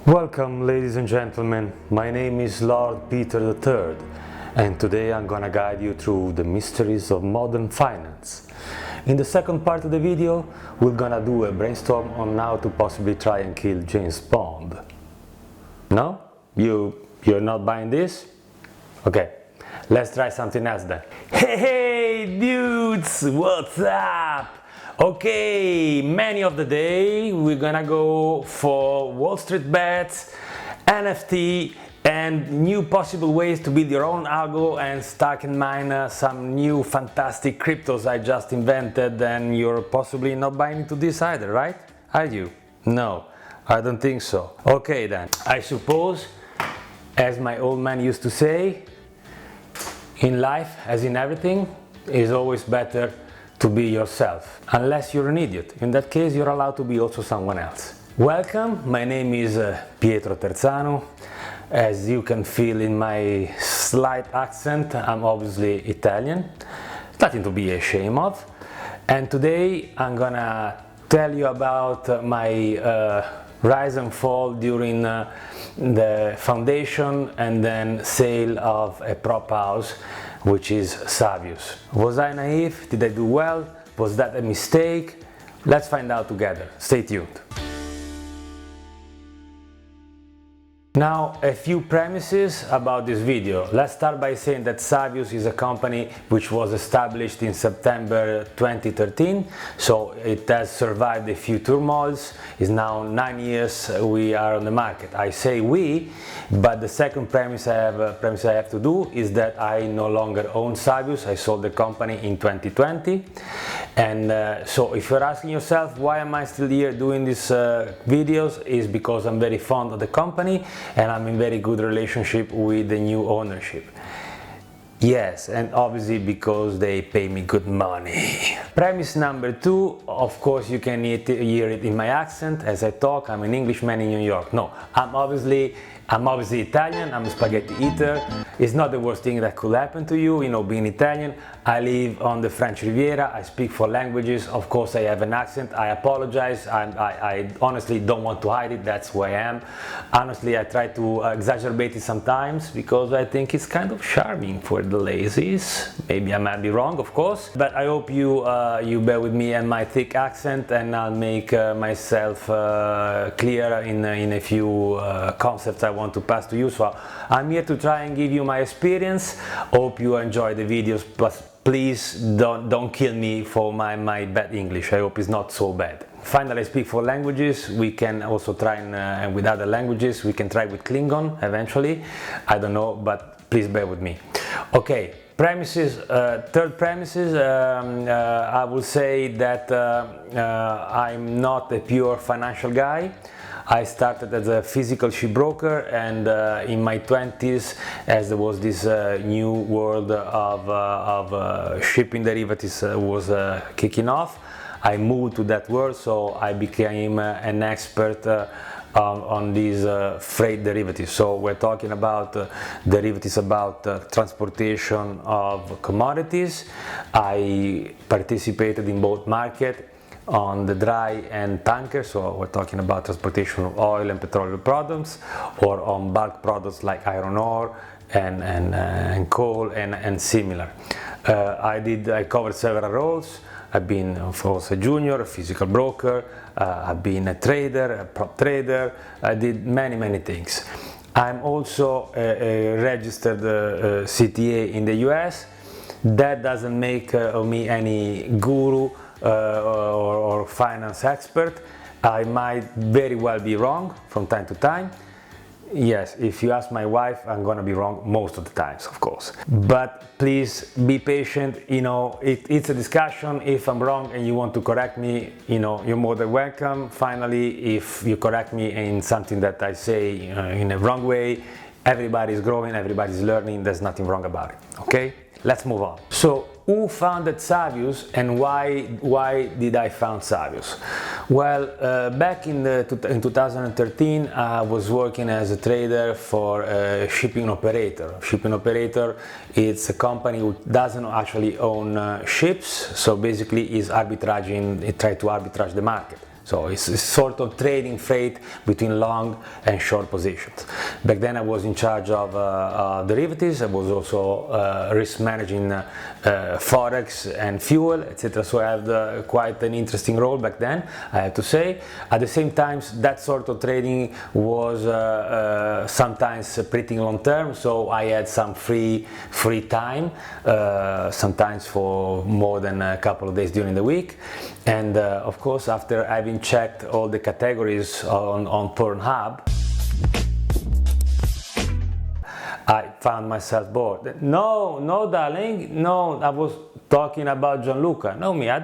Welcome, ladies and gentlemen. My name is Lord Peter III, and today I'm gonna guide you through the mysteries of modern finance. In the second part of the video, we're gonna do a brainstorm on how to possibly try and kill James Bond. No? You're not buying this? Okay, let's try something else then. Hey dudes, what's up? Okay, many of the day we're gonna go for Wall Street bets, NFT, and new possible ways to build your own algo and stack and mine some new fantastic cryptos I just invented, and you're possibly not buying into this either, right? Are you? No, I don't think so. Okay then, I suppose, as my old man used to say, in life, as in everything, it's always better to be yourself, unless you're an idiot. In that case, you're allowed to be also someone else. Welcome, my name is Pietro Terzano. As you can feel in my slight accent, I'm obviously Italian, nothing to be ashamed of. And today I'm gonna tell you about my rise and fall during the foundation and then sale of a prop house, which is Savios. Was I naive? Did I do well? Was that a mistake? Let's find out together. Stay tuned. Now, a few premises about this video. Let's start by saying that Savios is a company which was established in September 2013, so it has survived a few turmoils. It's now 9 years we are on the market. I say we, but the second premise I have to do is that I no longer own Savios. I sold the company in 2020, and so if you're asking yourself why am I still here doing these videos, is because I'm very fond of the company and I'm in very good relationship with the new ownership. Yes, and obviously because they pay me good money. Premise number two, of course you can hear it in my accent as I talk. I'm an Englishman in New York. No, I'm obviously Italian, I'm a spaghetti eater. It's not the worst thing that could happen to you, being Italian. I live on the French Riviera, I speak 4 languages, of course I have an accent, I apologize, I honestly don't want to hide it, that's who I am. Honestly, I try to exaggerate it sometimes because I think it's kind of charming for the lazies. Maybe I might be wrong, of course, but I hope you bear with me and my thick accent, and I'll make myself clear in a few concepts I want to pass to you. So I'm here to try and give you my experience. Hope you enjoy the videos, but please don't kill me for my bad English. I hope it's not so bad. Finally, I speak 4 languages. We can also try and with other languages. We can try with Klingon eventually. I don't know, but please bear with me. Okay, premises. Third premises. I will say that I'm not a pure financial guy. I started as a physical shipbroker, and in my 20s, as there was this new world of shipping derivatives was kicking off, I moved to that world, so I became an expert on these freight derivatives. So we're talking about derivatives about transportation of commodities. I participated in both markets, on the dry and tanker, so we're talking about transportation of oil and petroleum products, or on bulk products like iron ore and coal and similar. I covered several roles. I've been, of course, a junior, a physical broker, I've been a trader, a prop trader. I did many things. I'm also a registered CTA in the US. That doesn't make me any guru or finance expert. I might very well be wrong from time to time. Yes, if you ask my wife, I'm gonna be wrong most of the times, of course. But please be patient. It's a discussion. If I'm wrong and you want to correct me, you're more than welcome. Finally, if you correct me in something that I say in a wrong way, everybody's growing, everybody's learning. There's nothing wrong about it. Okay, let's move on. So, who founded Savios, and why did I found Savios? Well, back in 2013, I was working as a trader for a shipping operator. Shipping operator, it's a company who doesn't actually own ships, so basically is arbitraging. It tries to arbitrage the market. So it's sort of trading freight between long and short positions. Back then I was in charge of derivatives. I was also risk managing forex and fuel, etc. So I had quite an interesting role back then, I have to say. At the same time, that sort of trading was sometimes pretty long term, so I had some free time, sometimes for more than a couple of days during the week. And of course, after having checked all the categories on Pornhub, I found myself bored. No, darling, no, I was talking about Gianluca. No, I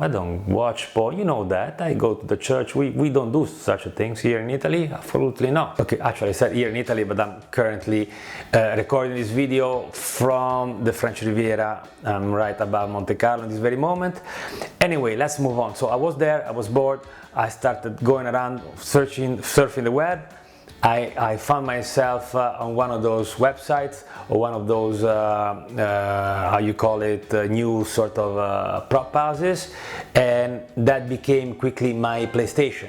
don't watch porn. You know that. I go to the church. We don't do such things here in Italy. Absolutely not. Okay, actually I said here in Italy, but I'm currently recording this video from the French Riviera. I'm right above Monte Carlo in this very moment. Anyway, let's move on. So I was there, I was bored. I started going around surfing the web. I found myself on one of those websites, or one of those, how you call it, new sort of prop houses, and that became quickly my PlayStation.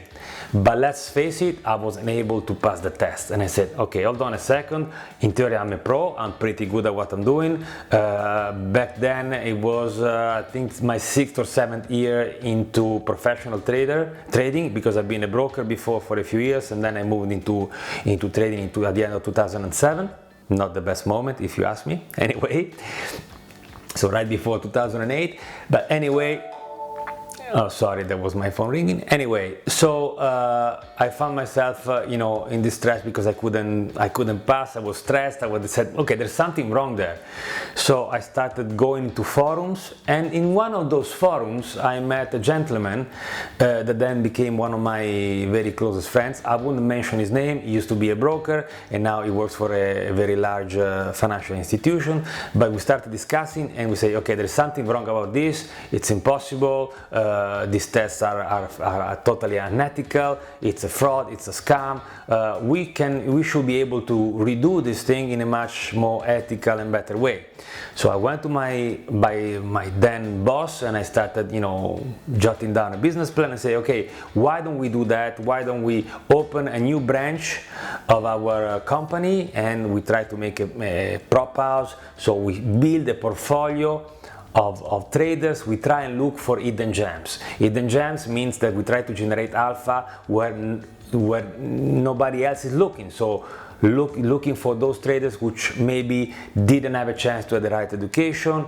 But let's face it, I wasn't able to pass the test, and I said, okay, hold on a second. In theory I'm a pro, I'm pretty good at what I'm doing. Back then it was I think my 6th or 7th year into professional trading, because I've been a broker before for a few years, and then I moved into trading at the end of 2007. Not the best moment, if you ask me. Anyway, so right before 2008. But anyway, oh, sorry, that was my phone ringing. Anyway, so I found myself, in distress because I couldn't pass. I was stressed. I said, okay, there's something wrong there. So I started going to forums, and in one of those forums, I met a gentleman that then became one of my very closest friends. I wouldn't mention his name. He used to be a broker, and now he works for a very large financial institution. But we started discussing, and we say, okay, there's something wrong about this. It's impossible. These tests are totally unethical. It's a fraud. It's a scam. We should be able to redo this thing in a much more ethical and better way. So I went to my then boss, and I started, jotting down a business plan and say, okay, why don't we do that? Why don't we open a new branch of our company, and we try to make a prop house? So we build a portfolio of traders. We try and look for hidden gems. Hidden gems means that we try to generate alpha where nobody else is looking. So looking for those traders which maybe didn't have a chance to have the right education,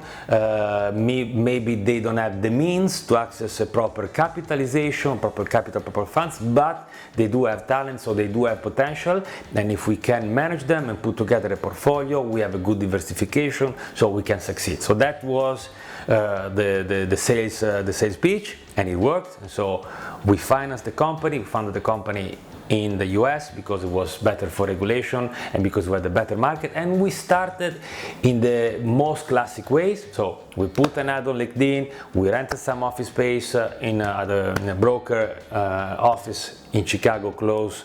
maybe they don't have the means to access a proper capitalization, proper capital, proper funds, but they do have talent, so they do have potential, and if we can manage them and put together a portfolio, we have a good diversification, so we can succeed. So that was the sales pitch, and it worked. And so we financed the company. We founded the company in the US because it was better for regulation and because we had a better market, and we started in the most classic ways. So we put an ad on LinkedIn, we rented some office space in a broker office in Chicago close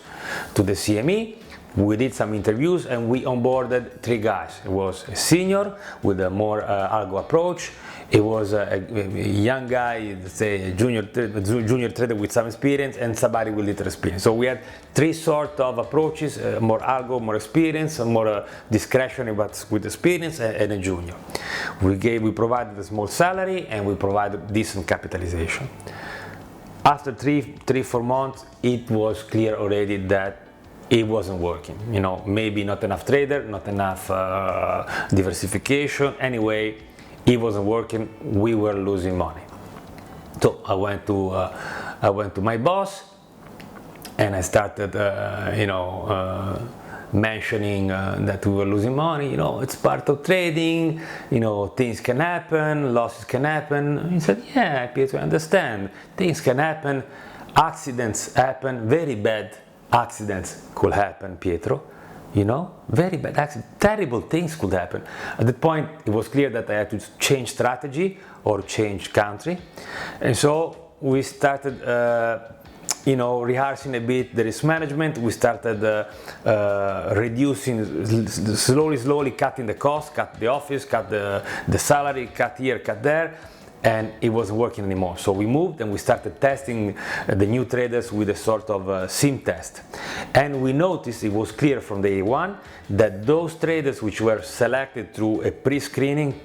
to the CME. We did some interviews, and we onboarded 3 guys. It was a senior with a more algo approach. It was a young guy, say a junior trader with some experience, and somebody with little experience. So we had 3 sort of approaches: more algo, more experience, more discretionary but with experience, and a junior. We provided a small salary, and we provided decent capitalization. After 3-4 months, it was clear already that it wasn't working. Maybe not enough trader, not enough diversification. Anyway, it wasn't working. We were losing money. So I went to my boss, and I started, mentioning that we were losing money. It's part of trading. Things can happen, losses can happen. He said, yeah, Pietro, I understand. Things can happen. Accidents happen. Very bad accidents could happen, Pietro. Very bad accidents, terrible things could happen. At that point, it was clear that I had to change strategy or change country. And so we started, rehearsing a bit the risk management. We started reducing, slowly cutting the cost, cut the office, cut the salary, cut here, cut there. and it wasn't working anymore. So we moved and we started testing the new traders with a sort of sim test. And we noticed, it was clear from day one, that those traders which were selected through a pre-screening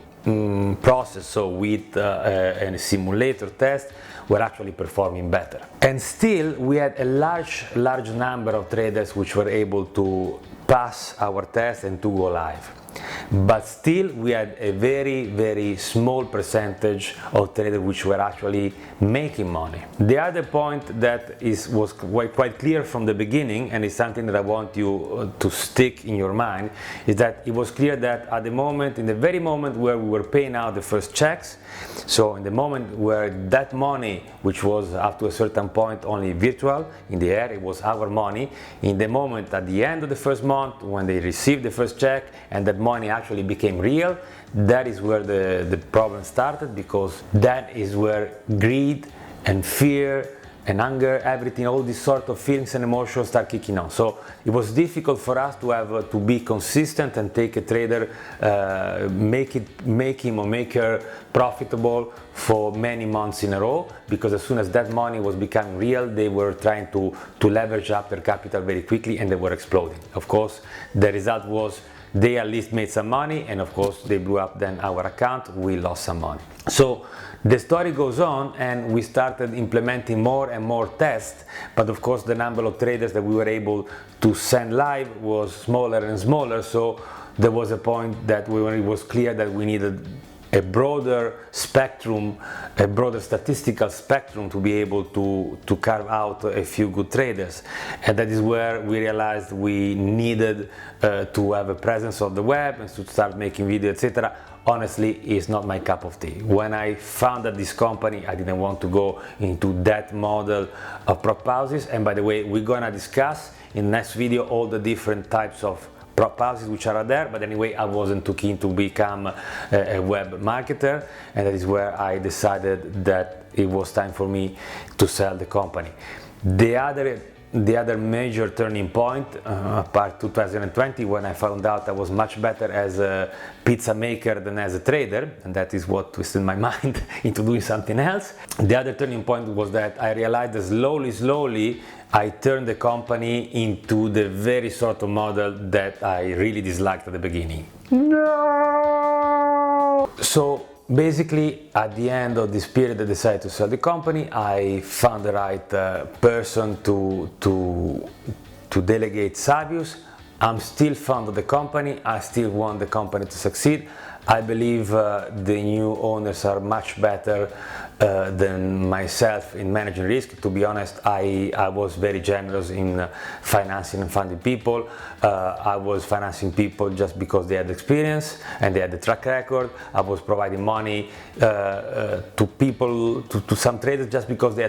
process, so with a simulator test, were actually performing better. And still we had a large number of traders which were able to pass our test and to go live. But still we had a very small percentage of traders which were actually making money. The other point that was quite clear from the beginning, and is something that I want you to stick in your mind, is that it was clear that at the moment, in the very moment where we were paying out the first checks, so in the moment where that money, which was up to a certain point only virtual, in the air, it was our money, in the moment at the end of the first month when they received the first check and that money actually became real, that is where the problem started, because that is where greed and fear and anger, everything, all these sort of feelings and emotions start kicking on. So it was difficult for us to have to be consistent and take a trader, make him or make her profitable for many months in a row, because as soon as that money was becoming real, they were trying to leverage up their capital very quickly and they were exploding. Of course, the result was they at least made some money, and of course they blew up then our account, we lost some money. So the story goes on and we started implementing more and more tests, but of course the number of traders that we were able to send live was smaller and smaller, so there was a point that it was clear that we needed a broader spectrum, a broader statistical spectrum to be able to carve out a few good traders. And that is where we realized we needed to have a presence on the web and to start making videos, etc. Honestly, it's not my cup of tea. When I founded this company, I didn't want to go into that model of prop houses. And by the way, we're gonna discuss in the next video all the different types of prop houses which are there, but anyway, I wasn't too keen to become a web marketer, and that is where I decided that it was time for me to sell the company. The other major turning point, apart 2020, when I found out I was much better as a pizza maker than as a trader, and that is what twisted my mind into doing something else. The other turning point was that I realized that slowly I turned the company into the very sort of model that I really disliked at the beginning. No! So basically, at the end of this period, I decided to sell the company. I found the right person to delegate Savius. I'm still fond of the company. I still want the company to succeed. I believe the new owners are much better than myself in managing risk. To be honest, I was very generous in financing and funding people. I was financing people just because they had experience and they had the track record. I was providing money to people, to some traders just because they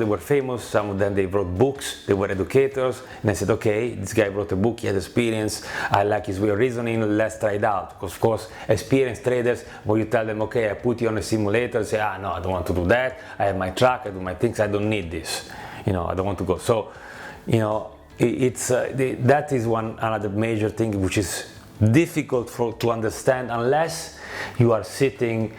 were famous. Some of them, they wrote books, they were educators, and I said, okay, this guy wrote a book, he has experience, I like his way of reasoning, let's try it out. Because of course, experienced traders, when you tell them, okay, I put you on a simulator, say, no, I don't want to do that, I have my track, I do my things, I don't need this, I don't want to go. So, that is another major thing which is difficult to understand unless you are sitting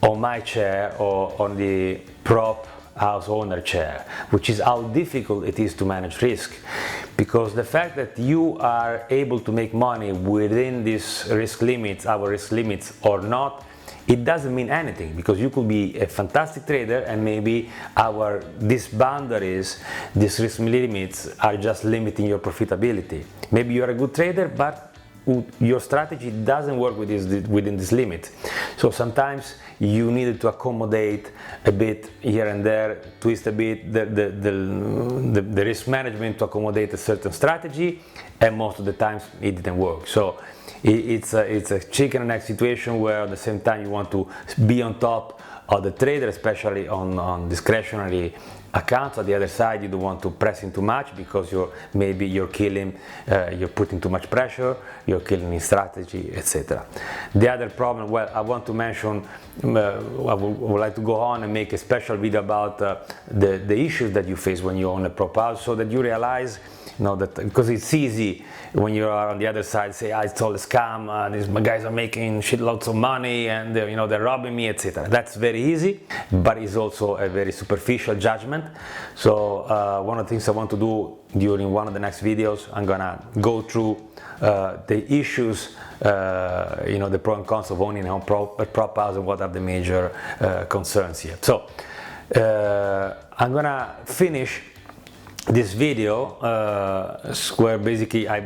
on my chair or on the prop house owner chair, which is how difficult it is to manage risk. Because the fact that you are able to make money within these risk limits, our risk limits or not, it doesn't mean anything, because you could be a fantastic trader and maybe these boundaries, these risk limits are just limiting your profitability. Maybe you're a good trader, but your strategy doesn't work within this limit. So sometimes you needed to accommodate a bit here and there, twist a bit the risk management to accommodate a certain strategy, and most of the times it didn't work. So it's a chicken and egg situation where at the same time you want to be on top of the trader, especially on discretionary account. On the other side, you don't want to press in too much because maybe you're killing, you're putting too much pressure, you're killing in strategy, etc. The other problem, well, I want to mention, I would like to go on and make a special video about the issues that you face when you own a prop house, so that you realize, that because it's easy when you are on the other side, say, it's all a scam, these guys are making shitloads of money and they're robbing me, etc. That's very easy, but it's also a very superficial judgment. So one of the things I want to do during one of the next videos, I'm gonna go through the issues, the pro and cons of owning a prop house and what are the major concerns here. So I'm gonna finish this video where basically I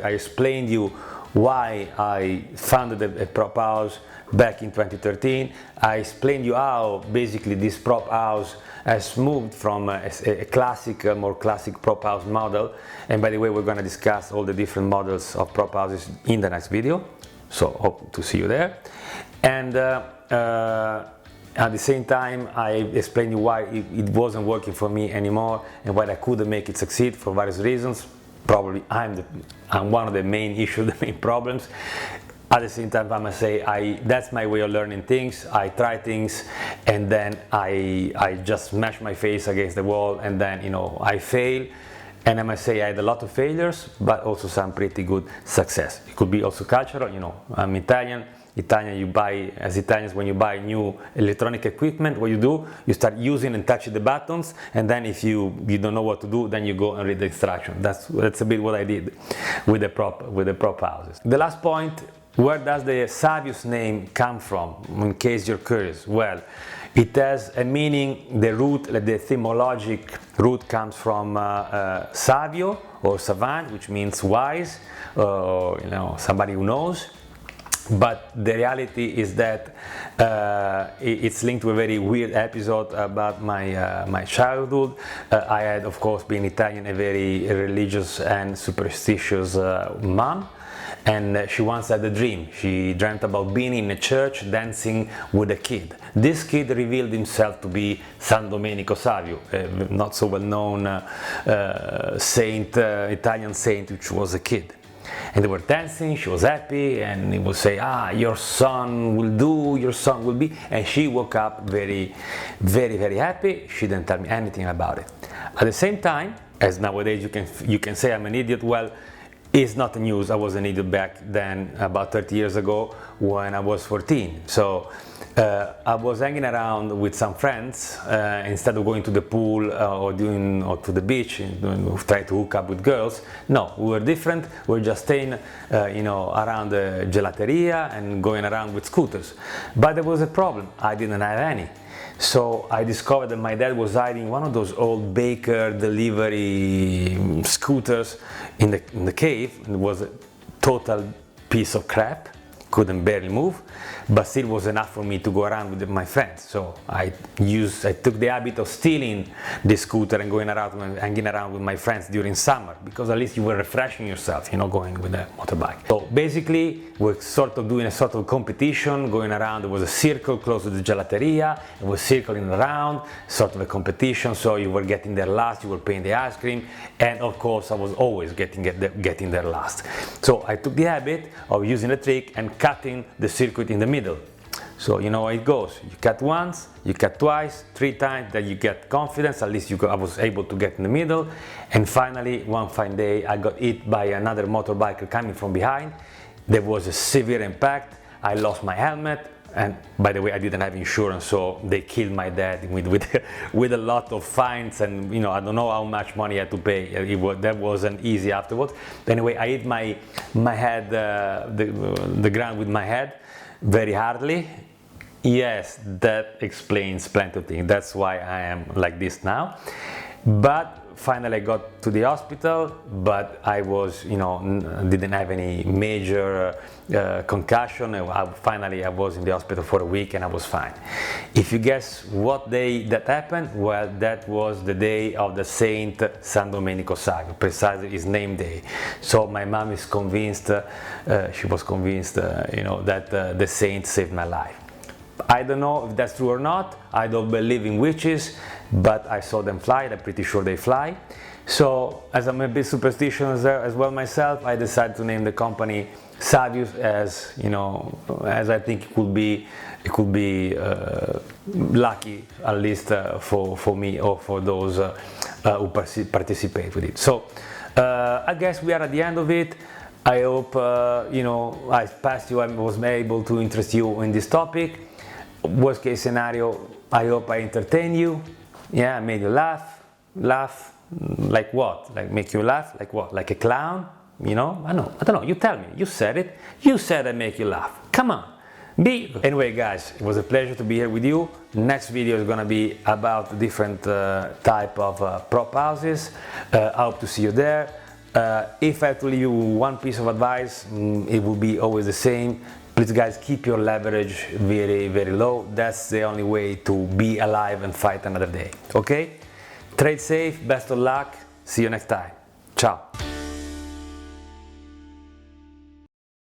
explained you why I founded a prop house back in 2013. I explained you how basically this prop house has moved from a classic, more classic prop house model. And by the way, we're going to discuss all the different models of prop houses in the next video. So hope to see you there. And at the same time, I explained you why it wasn't working for me anymore and why I couldn't make it succeed for various reasons. Probably I'm one of the main issues, the main problems. At the same time, I must say, that's my way of learning things. I try things and then I just smash my face against the wall and then, I fail. And I must say I had a lot of failures, but also some pretty good success. It could be also cultural, I'm Italian. As Italians, when you buy new electronic equipment, what you do, you start using and touching the buttons, and then if you don't know what to do, then you go and read the instruction. That's a bit what I did with the prop houses. The last point, where does the Savius name come from, in case you're curious? Well, it has a meaning, the etymologic root comes from savio or savant, which means wise, or somebody who knows. But the reality is that it's linked to a very weird episode about my childhood. I had, of course, being Italian, a very religious and superstitious mom. And she once had a dream. She dreamt about being in a church dancing with a kid. This kid revealed himself to be San Domenico Savio, a not so well known Italian saint, which was a kid. And they were dancing, she was happy, and he would say, your son will be, and she woke up very, very, very happy. She didn't tell me anything about it. At the same time, as nowadays you can say I'm an idiot, well, it's not news. I was an idiot back then, about 30 years ago, when I was 14. So I was hanging around with some friends instead of going to the pool or to the beach and try to hook up with girls. No, we were different. We were just staying, around the gelateria and going around with scooters. But there was a problem. I didn't have any. So I discovered that my dad was hiding one of those old baker delivery scooters in the cave. It was a total piece of crap. Couldn't barely move, but still was enough for me to go around with my friends. So I took the habit of stealing the scooter and hanging around with my friends during summer, because at least you were refreshing yourself, going with a motorbike. So basically, we're sort of doing a sort of competition, going around. There was a circle close to the gelateria. It was circling around, sort of a competition. So you were getting there last, you were paying the ice cream, and of course I was always getting there last. So I took the habit of using the trick and cutting the circuit in the middle. So you know how it goes. You cut once, you cut twice, 3 times, then you get confidence. At least I was able to get in the middle. And finally, one fine day, I got hit by another motorbiker coming from behind. There was a severe impact. I lost my helmet. And by the way, I didn't have insurance, so they killed my dad with a lot of fines, and I don't know how much money I had to pay. That wasn't easy afterwards. Anyway, I hit my head, the ground with my head, very hardly. Yes, that explains plenty of things. That's why I am like this now. But finally I got to the hospital, but I didn't have any major concussion. Finally I was in the hospital for a week and I was fine. If you guess what day that happened, well, that was the day of the Saint San Domenico Savio, precisely his name day. So my mom is convinced, she was convinced, that the saint saved my life. I don't know if that's true or not. I don't believe in witches, but I saw them fly. I'm pretty sure they fly. So, as I'm a bit superstitious as well myself, I decided to name the company Savius, as you know, as I think it could be lucky, at least for me or for those who participate with it. So, I guess we are at the end of it. I hope you know, I passed you. I was able to interest you in this topic. Worst case scenario, I hope I entertain you. Yeah, I made you laugh. Like what? Like make you laugh? Like what? Like a clown? You know? I don't know. You tell me. You said it. You said I make you laugh. Come on. Anyway, guys, it was a pleasure to be here with you. Next video is gonna be about different type of prop houses. I hope to see you there. If I have to leave you one piece of advice, it will be always the same. Please, guys, keep your leverage very, very low. That's the only way to be alive and fight another day. Okay? Trade safe, best of luck. See you next time. Ciao.